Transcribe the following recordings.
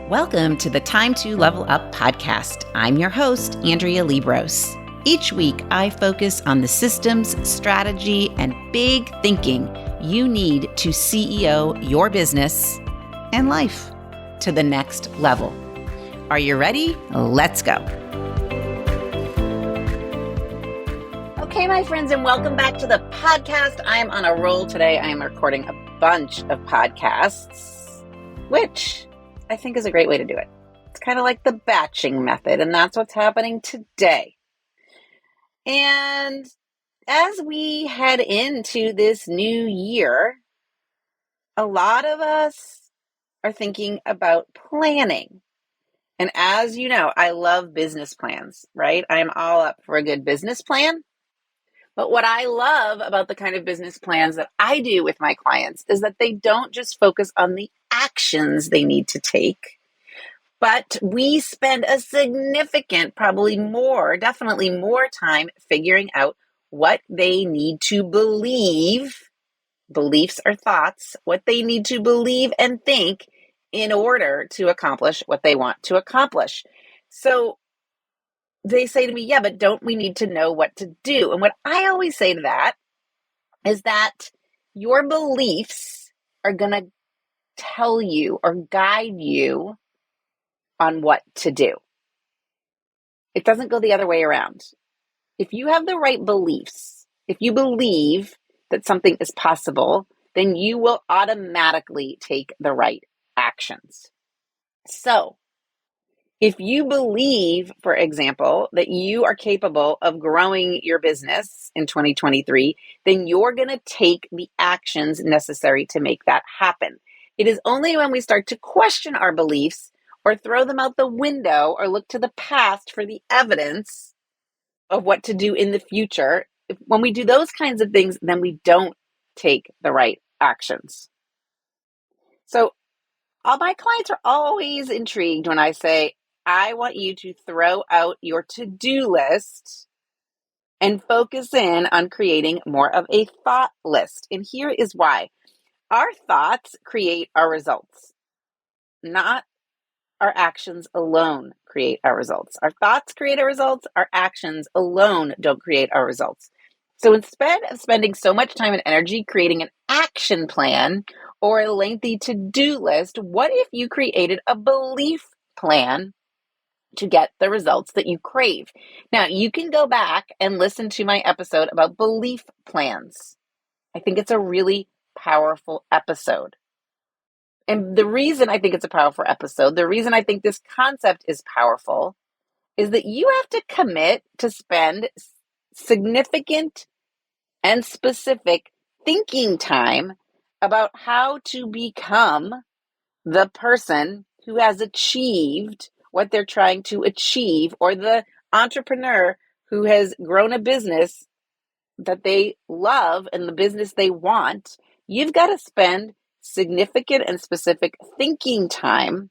Welcome to the Time to Level Up podcast. I'm your host, Andrea Liebross. Each week, I focus on the systems, strategy, and big thinking you need to CEO your business and life to the next level. Are you ready? Let's go. Okay, my friends, and welcome back to the podcast. I am on a roll today. I am recording a bunch of podcasts, which I think is a great way to do it. It's kind of like the batching method, and that's what's happening today. And as we head into this new year, a lot of us are thinking about planning. And as you know, I love business plans, right? I am all up for a good business plan. But what I love about the kind of business plans that I do with my clients is that they don't just focus on the actions they need to take, but we spend a significant, definitely more time figuring out what they need to believe. Beliefs are thoughts, what they need to believe and think in order to accomplish what they want to accomplish. So they say to me, yeah, but don't we need to know what to do? And what I always say to that is that your beliefs are going to tell you or guide you on what to do. It doesn't go the other way around. If you have the right beliefs, if you believe that something is possible, then you will automatically take the right actions. So, if you believe, for example, that you are capable of growing your business in 2023, then you're going to take the actions necessary to make that happen. It is only when we start to question our beliefs or throw them out the window or look to the past for the evidence of what to do in the future. When we do those kinds of things, then we don't take the right actions. So all my clients are always intrigued when I say, I want you to throw out your to-do list and focus in on creating more of a thought list. And here is why. Our thoughts create our results, not our actions alone create our results. Our thoughts create our results. Our actions alone don't create our results. So instead of spending so much time and energy creating an action plan or a lengthy to-do list, what if you created a belief plan to get the results that you crave? Now, you can go back and listen to my episode about belief plans. I think it's a really powerful episode. And the reason I think it's a powerful episode, the reason I think this concept is powerful, is that you have to commit to spend significant and specific thinking time about how to become the person who has achieved what they're trying to achieve, or the entrepreneur who has grown a business that they love and the business they want. You've got to spend significant and specific thinking time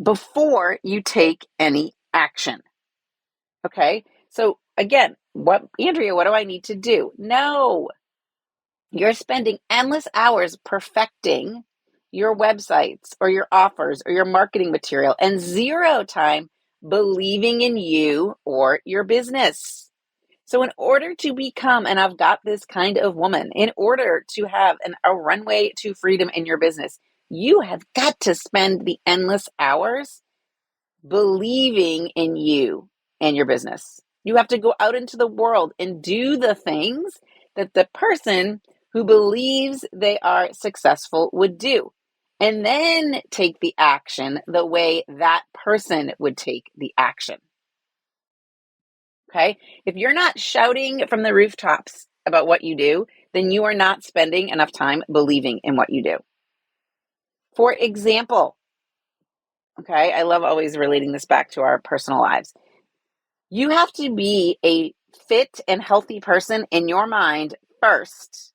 before you take any action. Okay? So again, Andrea, what do I need to do? No. You're spending endless hours perfecting your websites or your offers or your marketing material and zero time believing in you or your business. So in order to become, and I've got this kind of woman, in order to have a runway to freedom in your business, you have got to spend the endless hours believing in you and your business. You have to go out into the world and do the things that the person who believes they are successful would do, and then take the action the way that person would take the action. Okay? If you're not shouting from the rooftops about what you do, then you are not spending enough time believing in what you do. For example, okay, I love always relating this back to our personal lives. You have to be a fit and healthy person in your mind first,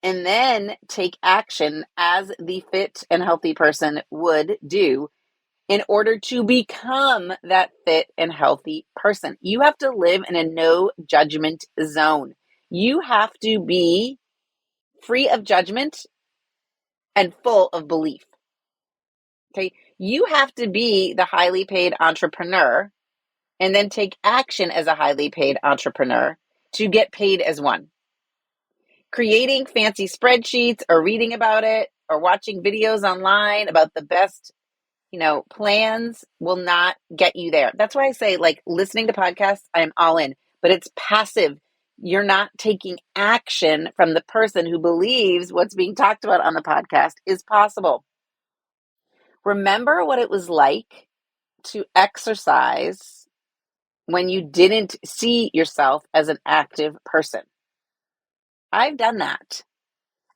and then take action as the fit and healthy person would do in order to become that fit and healthy person. You have to live in a no judgment zone. You have to be free of judgment and full of belief. Okay. You have to be the highly paid entrepreneur and then take action as a highly paid entrepreneur to get paid as one. Creating fancy spreadsheets or reading about it or watching videos online about the best, plans will not get you there. That's why I say, like, listening to podcasts, I'm all in, but it's passive. You're not taking action from the person who believes what's being talked about on the podcast is possible. Remember what it was like to exercise when you didn't see yourself as an active person. I've done that.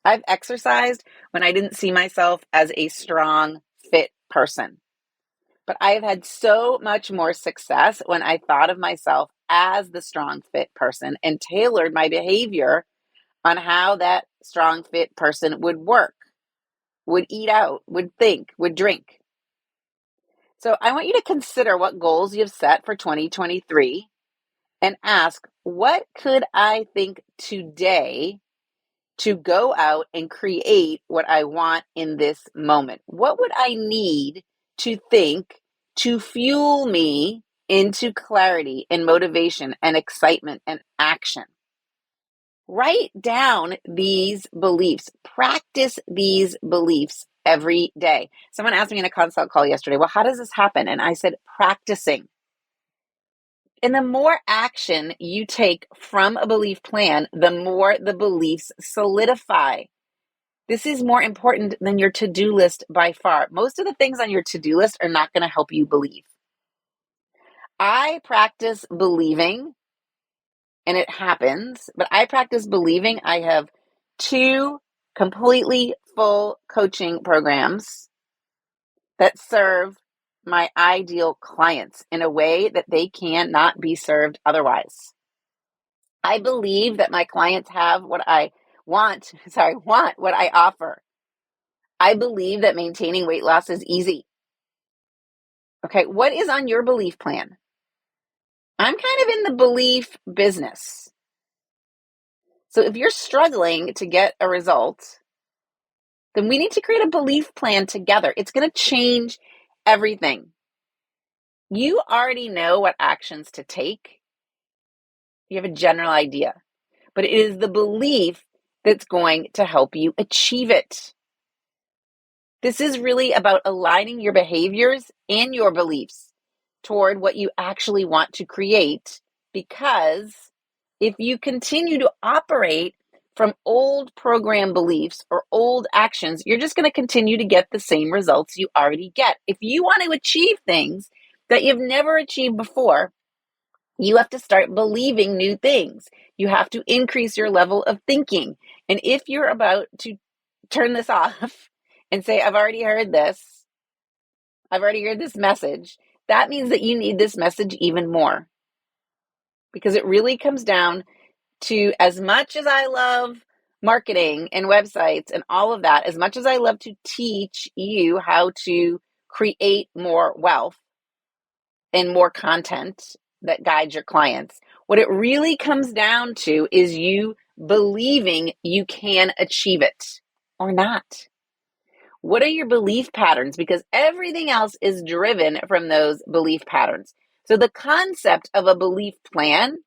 I've exercised when I didn't see myself as a strong, fit person. But I have had so much more success when I thought of myself as the strong, fit person and tailored my behavior on how that strong, fit person would work, would eat out, would think, would drink. So I want you to consider what goals you've set for 2023 and ask, what could I think today to go out and create what I want in this moment? What would I need to think to fuel me into clarity and motivation and excitement and action? Write down these beliefs. Practice these beliefs every day. Someone asked me in a consult call yesterday, well, how does this happen? And I said, practicing. And the more action you take from a belief plan, the more the beliefs solidify. This is more important than your to-do list by far. Most of the things on your to-do list are not going to help you believe. I practice believing, and it happens, but I practice believing. I have 2 completely full coaching programs that serve my ideal clients in a way that they cannot be served otherwise. I believe that my clients have what I want what I offer. I believe that maintaining weight loss is easy. Okay, what is on your belief plan? I'm kind of in the belief business. So if you're struggling to get a result, then we need to create a belief plan together. It's going to change everything. You already know what actions to take. You have a general idea, but it is the belief that's going to help you achieve it. This is really about aligning your behaviors and your beliefs toward what you actually want to create, because if you continue to operate from old program beliefs or old actions, you're just going to continue to get the same results you already get. If you want to achieve things that you've never achieved before, you have to start believing new things. You have to increase your level of thinking. And if you're about to turn this off and say, I've already heard this message, that means that you need this message even more. Because it really comes down to, as much as I love marketing and websites and all of that, as much as I love to teach you how to create more wealth and more content that guides your clients, what it really comes down to is you believing you can achieve it or not. What are your belief patterns? Because everything else is driven from those belief patterns. So the concept of a belief plan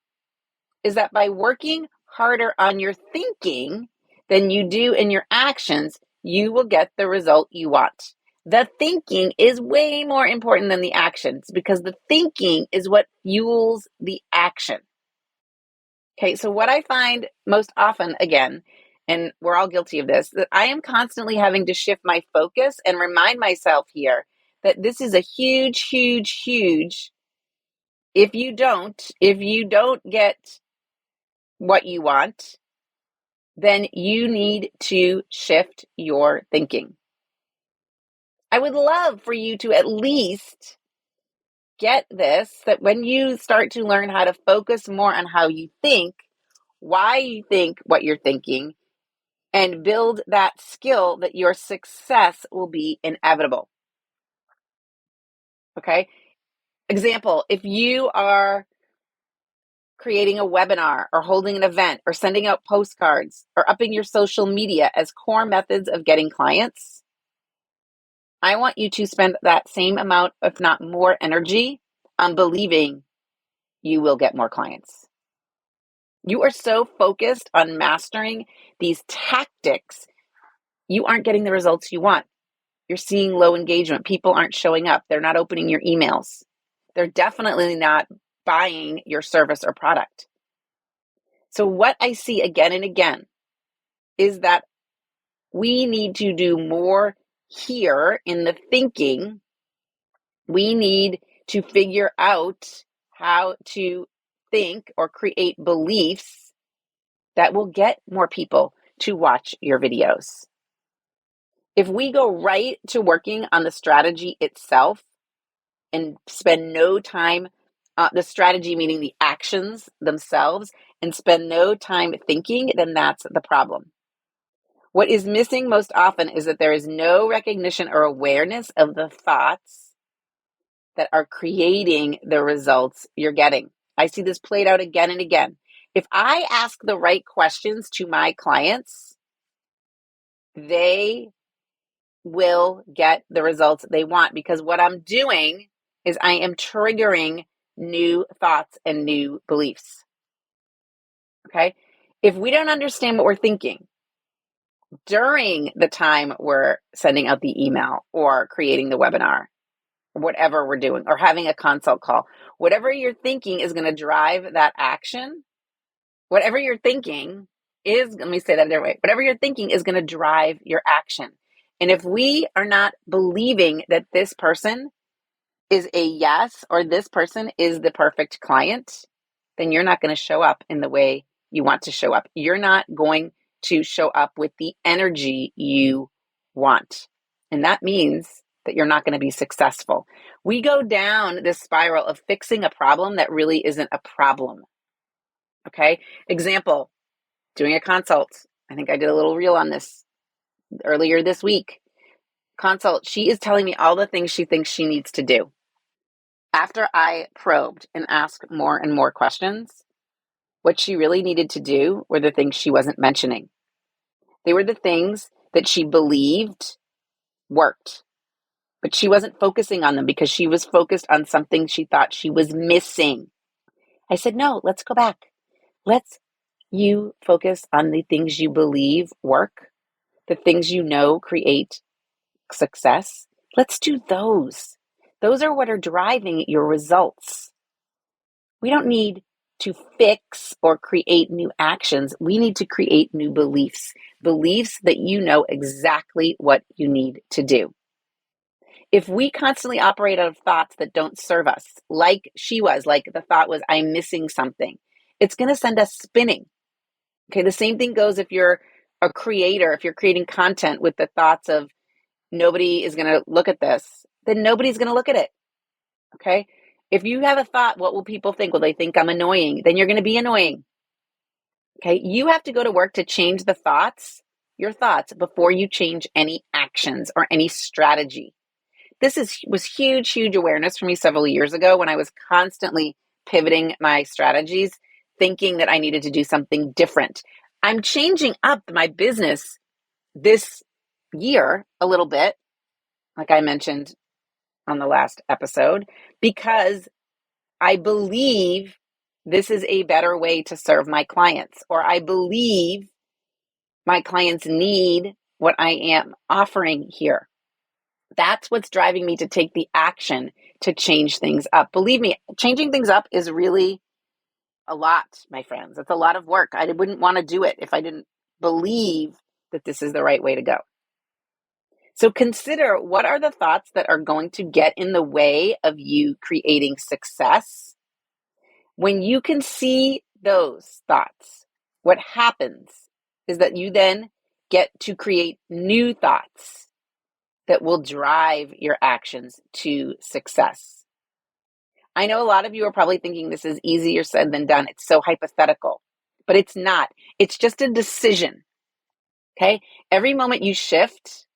is that by working harder on your thinking than you do in your actions, you will get the result you want. The thinking is way more important than the actions, because the thinking is what fuels the action. Okay, so what I find most often, again, and we're all guilty of this, that I am constantly having to shift my focus and remind myself here that this is a huge, huge, huge, if you don't get what you want, then you need to shift your thinking. I would love for you to at least get this, that when you start to learn how to focus more on how you think, why you think what you're thinking, and build that skill, that your success will be inevitable. Okay? Example, if you are creating a webinar or holding an event or sending out postcards or upping your social media as core methods of getting clients, I want you to spend that same amount, if not more, energy on believing you will get more clients. You are so focused on mastering these tactics, you aren't getting the results you want. You're seeing low engagement. People aren't showing up. They're not opening your emails. They're definitely not buying your service or product. So what I see again and again is that we need to do more here in the thinking. We need to figure out how to think or create beliefs that will get more people to watch your videos. If we go right to working on the strategy itself and spend no time, the strategy meaning the actions themselves, and spend no time thinking, then that's the problem. What is missing most often is that there is no recognition or awareness of the thoughts that are creating the results you're getting. I see this played out again and again. If I ask the right questions to my clients, they will get the results they want, because what I'm doing is I am triggering new thoughts and new beliefs. Okay? If we don't understand what we're thinking during the time we're sending out the email or creating the webinar, or whatever we're doing, or having a consult call, whatever you're thinking is going to drive that action. Whatever you're thinking is, let me say that a different way, whatever you're thinking is going to drive your action. And if we are not believing that this person is a yes, or this person is the perfect client, then you're not going to show up in the way you want to show up. You're not going to show up with the energy you want. And that means that you're not going to be successful. We go down this spiral of fixing a problem that really isn't a problem. Okay. Example, doing a consult. I think I did a little reel on this earlier this week. Consult. She is telling me all the things she thinks she needs to do. After I probed and asked more and more questions, what she really needed to do were the things she wasn't mentioning. They were the things that she believed worked, but she wasn't focusing on them because she was focused on something she thought she was missing. I said, no, let's go back. Let's you focus on the things you believe work, the things you know create success. Let's do those. Those are what are driving your results. We don't need to fix or create new actions. We need to create new beliefs, beliefs that you know exactly what you need to do. If we constantly operate out of thoughts that don't serve us, like she was, like the thought was, I'm missing something, it's going to send us spinning. Okay, the same thing goes if you're a creator, if you're creating content with the thoughts of nobody is going to look at this, then nobody's going to look at it. Okay, if you have a thought, what will people think? Will they think I'm annoying? Then you're going to be annoying. Okay, you have to go to work to change the thoughts, your thoughts, before you change any actions or any strategy. This was huge awareness for me several years ago when I was constantly pivoting my strategies, thinking that I needed to do something different. I'm changing up my business this year a little bit, like I mentioned on the last episode, because I believe this is a better way to serve my clients, or I believe my clients need what I am offering here. That's what's driving me to take the action to change things up. Believe me, changing things up is really a lot, my friends. It's a lot of work. I wouldn't want to do it if I didn't believe that this is the right way to go. So consider, what are the thoughts that are going to get in the way of you creating success? When you can see those thoughts, what happens is that you then get to create new thoughts that will drive your actions to success. I know a lot of you are probably thinking this is easier said than done. It's so hypothetical, but it's not. It's just a decision. Okay? Every moment you shift,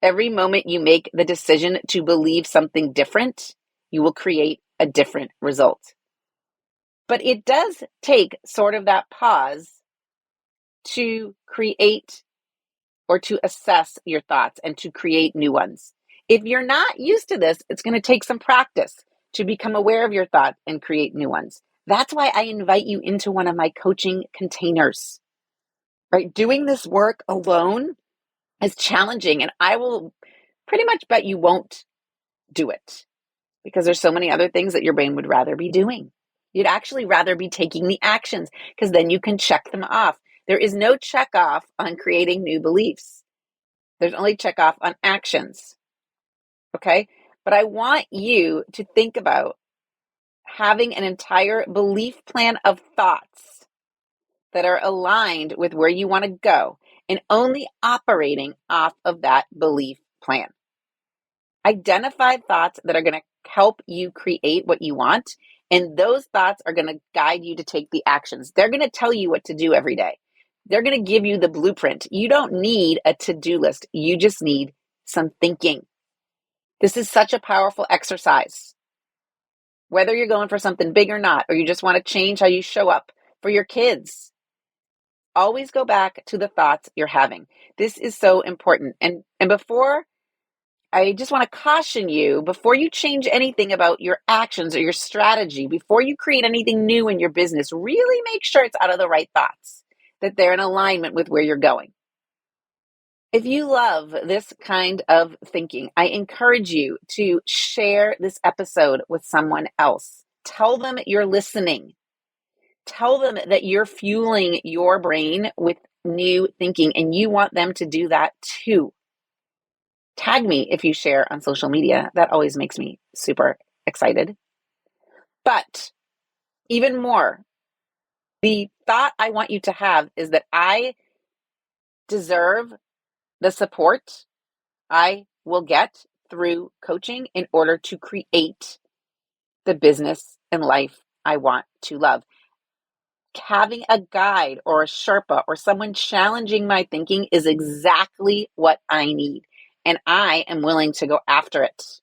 every moment you make the decision to believe something different, you will create a different result. But it does take sort of that pause to create or to assess your thoughts and to create new ones. If you're not used to this, it's going to take some practice to become aware of your thoughts and create new ones. That's why I invite you into one of my coaching containers, right? Doing this work alone is challenging, and I will pretty much bet you won't do it because there's so many other things that your brain would rather be doing. You'd actually rather be taking the actions because then you can check them off. There is no check off on creating new beliefs. There's only check off on actions. Okay? But I want you to think about having an entire belief plan of thoughts that are aligned with where you want to go and only operating off of that belief plan. Identify thoughts that are going to help you create what you want, and those thoughts are going to guide you to take the actions. They're going to tell you what to do every day. They're going to give you the blueprint. You don't need a to-do list. You just need some thinking. This is such a powerful exercise. Whether you're going for something big or not, or you just want to change how you show up for your kids, always go back to the thoughts you're having. This is so important. And before, I just want to caution you, before you change anything about your actions or your strategy, before you create anything new in your business, really make sure it's out of the right thoughts, that they're in alignment with where you're going. If you love this kind of thinking, I encourage you to share this episode with someone else. Tell them you're listening. Tell them that you're fueling your brain with new thinking and you want them to do that too. Tag me if you share on social media. That always makes me super excited. But even more, the thought I want you to have is that I deserve the support I will get through coaching in order to create the business and life I want to love. Having a guide or a Sherpa or someone challenging my thinking is exactly what I need, and I am willing to go after it.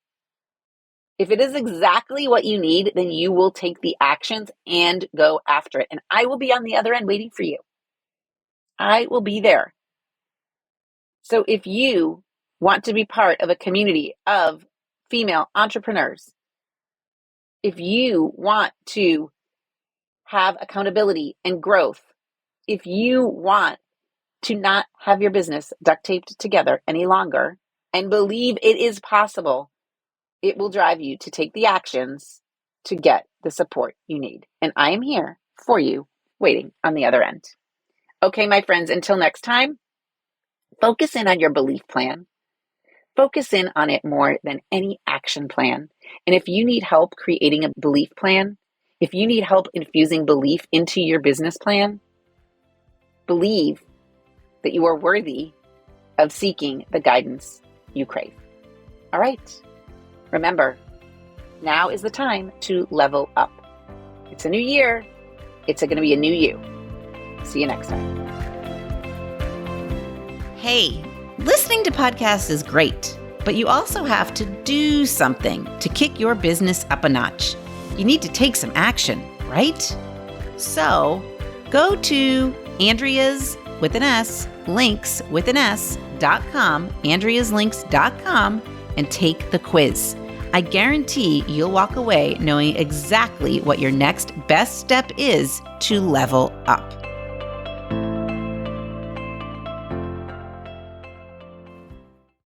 If it is exactly what you need, then you will take the actions and go after it, and I will be on the other end waiting for you. I will be there. So if you want to be part of a community of female entrepreneurs, if you want to have accountability and growth, if you want to not have your business duct taped together any longer and believe it is possible, it will drive you to take the actions to get the support you need. And I am here for you, waiting on the other end. Okay, my friends, until next time, focus in on your belief plan. Focus in on it more than any action plan. And if you need help creating a belief plan, if you need help infusing belief into your business plan, believe that you are worthy of seeking the guidance you crave. All right. Remember, now is the time to level up. It's a new year. It's going to be a new you. See you next time. Hey, listening to podcasts is great, but you also have to do something to kick your business up a notch. You need to take some action, right? So go to Andrea's with an S, links with an S.com, andreaslinks.com, and take the quiz. I guarantee you'll walk away knowing exactly what your next best step is to level up.